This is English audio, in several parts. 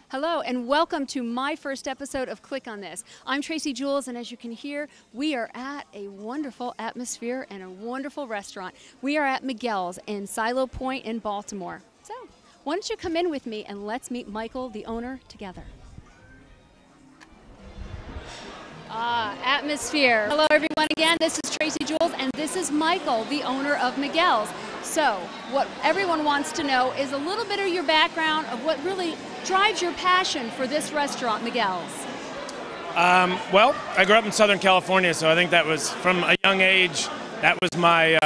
Hello and welcome to my first episode of Click on This. I'm Tracy Jules, and as you can hear, we are at a wonderful atmosphere and a wonderful restaurant. We are at Miguel's in Silo Point in Baltimore. So why don't you come in with me and let's meet Michael, the owner, together. Atmosphere. Hello everyone again, this is Tracy Jules and this is Michael, the owner of Miguel's. So what everyone wants to know is a little bit of your background of what really drives your passion for this restaurant, Miguel's. Well, I grew up in Southern California, so I think that was from a young age, that was my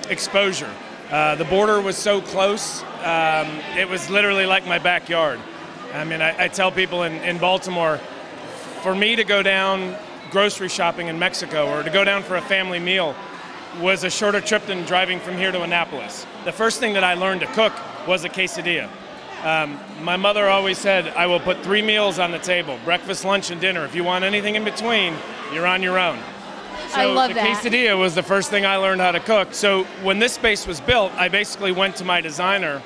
exposure. The border was so close, it was literally like my backyard. I mean, I tell people in Baltimore, for me to go down grocery shopping in Mexico or to go down for a family meal was a shorter trip than driving from here to Annapolis. The first thing that I learned to cook was a quesadilla. My mother always said, I will put 3 meals on the table, breakfast, lunch, and dinner. If you want anything in between, you're on your own. So I love that. The quesadilla was the first thing I learned how to cook. So when this space was built, I basically went to my designer,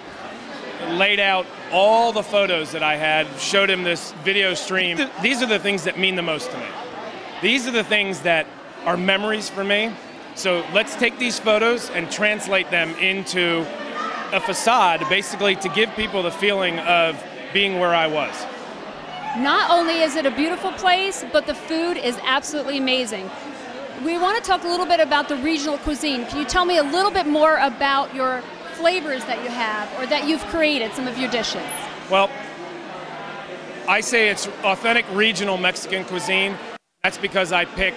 laid out all the photos that I had, showed him this video stream. These are the things that mean the most to me. These are the things that are memories for me. So let's take these photos and translate them into a facade, basically to give people the feeling of being where I was. Not only is it a beautiful place, but the food is absolutely amazing. We want to talk a little bit about the regional cuisine. Can you tell me a little bit more about your flavors that you have or that you've created, some of your dishes? Well, I say it's authentic regional Mexican cuisine. That's because I pick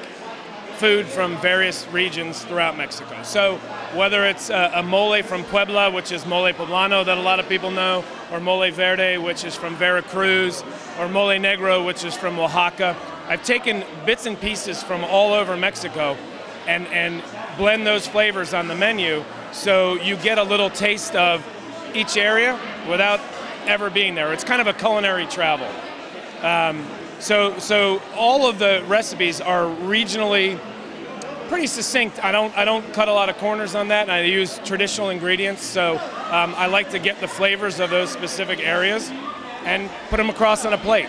food from various regions throughout Mexico. So whether it's a mole from Puebla, which is mole poblano that a lot of people know, or mole verde, which is from Veracruz, or mole negro, which is from Oaxaca, I've taken bits and pieces from all over Mexico and blend those flavors on the menu so you get a little taste of each area without ever being there. It's kind of a culinary travel. So all of the recipes are regionally pretty succinct. I don't cut a lot of corners on that, and I use traditional ingredients. So I like to get the flavors of those specific areas and put them across on a plate.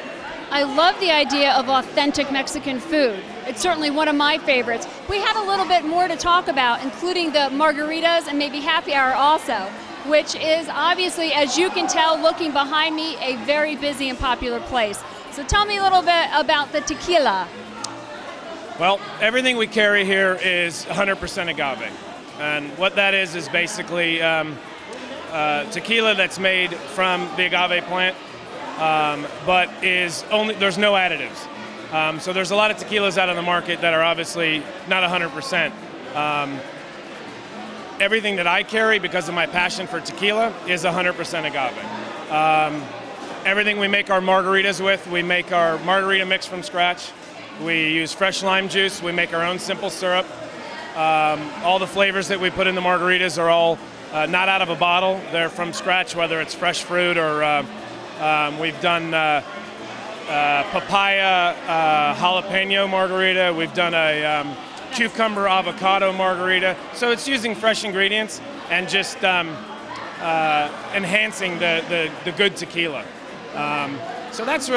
I love the idea of authentic Mexican food. It's certainly one of my favorites. We had a little bit more to talk about, including the margaritas and maybe happy hour also, which is obviously, as you can tell, looking behind me, a very busy and popular place. So tell me a little bit about the tequila. Well, everything we carry here is 100% agave. And what that is basically tequila that's made from the agave plant, but there's no additives. So there's a lot of tequilas out on the market that are obviously not 100%. Everything that I carry, because of my passion for tequila, is 100% agave. Everything we make our margaritas with, we make our margarita mix from scratch. We use fresh lime juice. We make our own simple syrup. All the flavors that we put in the margaritas are all not out of a bottle. They're from scratch, whether it's fresh fruit or we've done papaya jalapeno margarita. We've done a cucumber avocado margarita. So it's using fresh ingredients and just enhancing the good tequila. So there's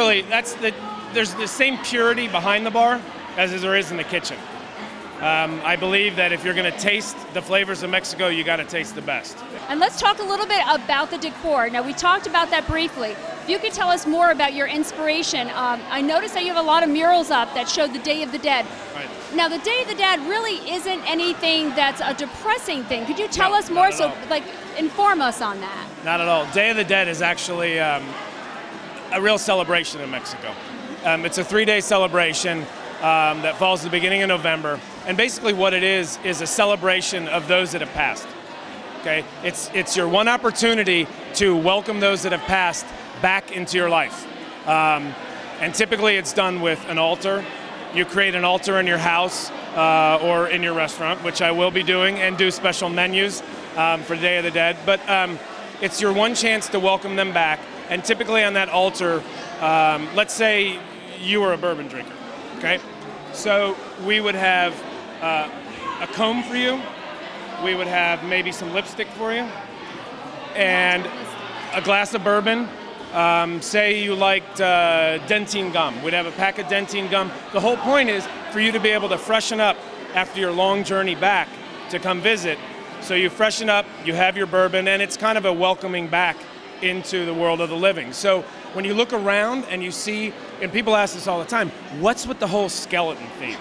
the same purity behind the bar as there is in the kitchen. I believe that if you're going to taste the flavors of Mexico, you got to taste the best. And let's talk a little bit about the decor. Now, we talked about that briefly. If you could tell us more about your inspiration. I noticed that you have a lot of murals up that show the Day of the Dead. Right. Now, the Day of the Dead really isn't anything that's a depressing thing. Could you tell us more? So, inform us on that. Not at all. Day of the Dead is actually a real celebration in Mexico. It's a 3-day celebration that falls at the beginning of November. And basically what it is a celebration of those that have passed. Okay? It's your one opportunity to welcome those that have passed back into your life. And typically it's done with an altar. You create an altar in your house or in your restaurant, which I will be doing, and do special menus for the Day of the Dead. But it's your one chance to welcome them back. And typically on that altar, let's say you were a bourbon drinker, okay? So we would have a comb for you. We would have maybe some lipstick for you. And a glass of bourbon Say you liked dentine gum. We'd have a pack of dentine gum. The whole point is for you to be able to freshen up after your long journey back to come visit. So you freshen up, you have your bourbon, and it's kind of a welcoming back into the world of the living. So when you look around and you see, and people ask this all the time, what's with the whole skeleton theme?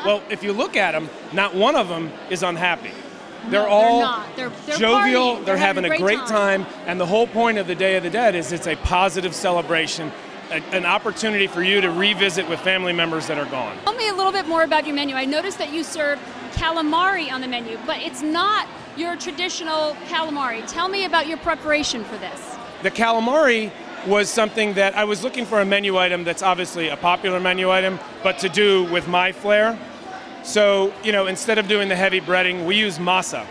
Well, if you look at them, not one of them is unhappy. They're all not. They're jovial, partying. they're having a great time, and the whole point of the Day of the Dead is it's a positive celebration, an opportunity for you to revisit with family members that are gone. Tell me a little bit more about your menu. I noticed that you serve calamari on the menu, but it's not your traditional calamari. Tell me about your preparation for this. The calamari was something that I was looking for, a menu item that's obviously a popular menu item, but to do with my flair. So, you know, instead of doing the heavy breading, we use masa.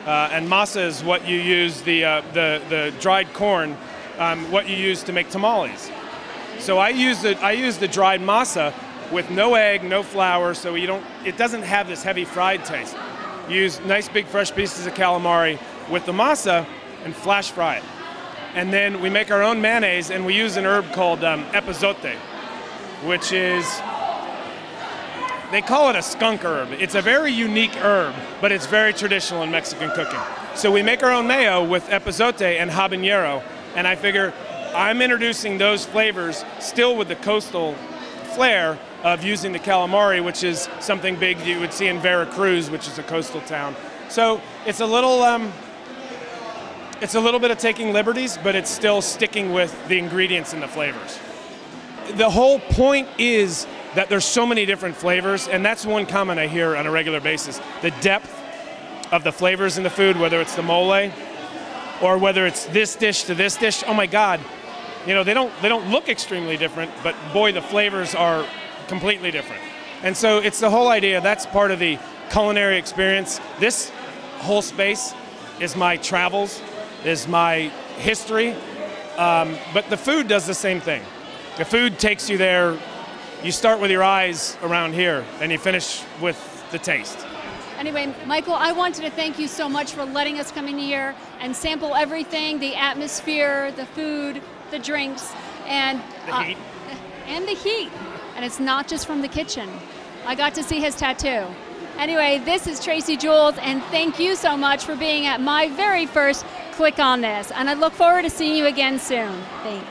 And masa is what you use, the dried corn, what you use to make tamales. So I use the dried masa with no egg, no flour, so it doesn't have this heavy fried taste. You use nice big fresh pieces of calamari with the masa and flash fry it. And then we make our own mayonnaise, and we use an herb called epazote, which is, they call it a skunk herb. It's a very unique herb, but it's very traditional in Mexican cooking. So we make our own mayo with epazote and habanero, and I figure I'm introducing those flavors still with the coastal flair of using the calamari, which is something big you would see in Veracruz, which is a coastal town. So it's a little bit of taking liberties, but it's still sticking with the ingredients and the flavors. The whole point is that there's so many different flavors, and that's one comment I hear on a regular basis. The depth of the flavors in the food, whether it's the mole or whether it's this dish to this dish. Oh my God, you know, they don't look extremely different, but boy, the flavors are completely different. And so it's the whole idea, that's part of the culinary experience. This whole space is my travels, is my history, but the food does the same thing. The food takes you there. You start with your eyes around here, and you finish with the taste. Anyway, Michael, I wanted to thank you so much for letting us come in here and sample everything, the atmosphere, the food, the drinks, and the heat. And the heat. And it's not just from the kitchen. I got to see his tattoo. Anyway, this is Tracy Jules, and thank you so much for being at my very first Click on This. And I look forward to seeing you again soon. Thanks.